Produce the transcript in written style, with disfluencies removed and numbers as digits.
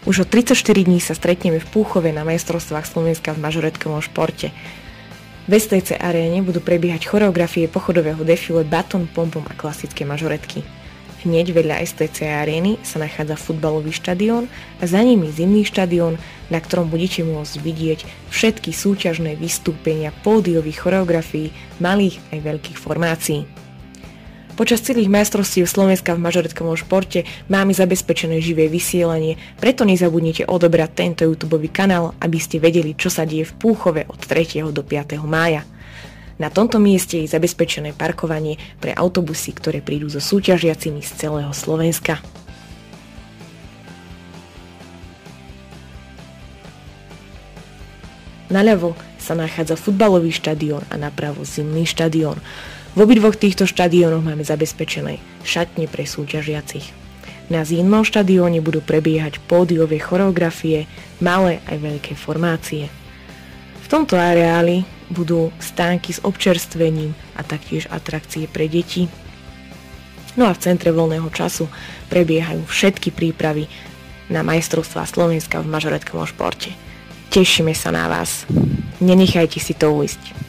Už o 34 dní sa stretneme v Púchove na majstrovstvách Slovenska v mažoretkovom športe. V STC aréne budú prebiehať choreografie pochodového defile Baton, pompom a klasické mažoretky. Hneď vedľa STC arény sa nachádza futbalový štadión a za nimi zimný štadión, na ktorom budete môcť vidieť všetky súťažné vystúpenia pódiových choreografií malých aj veľkých formácií. Počas celých majstrovstiev Slovenska v mažoretkovom športe máme zabezpečené živé vysielanie, preto nezabudnite odobrať tento YouTubeový kanál, aby ste vedeli, čo sa deje v Púchove od 3. do 5. mája. Na tomto mieste je zabezpečené parkovanie pre autobusy, ktoré prídu so súťažiacimi z celého Slovenska. Naľavo sa nachádza futbalový štadión a napravo zimný štadión. V obidvoch týchto štadiónoch máme zabezpečené šatne pre súťažiacich. Na zimnom štadióne budú prebiehať pódiové choreografie, malé aj veľké formácie. V tomto areáli budú stánky s občerstvením a taktiež atrakcie pre deti. No a v centre voľného času prebiehajú všetky prípravy na majstrovstvá Slovenska v mažoretkovom športe. Tešíme sa na vás. Nenechajte si to ujsť.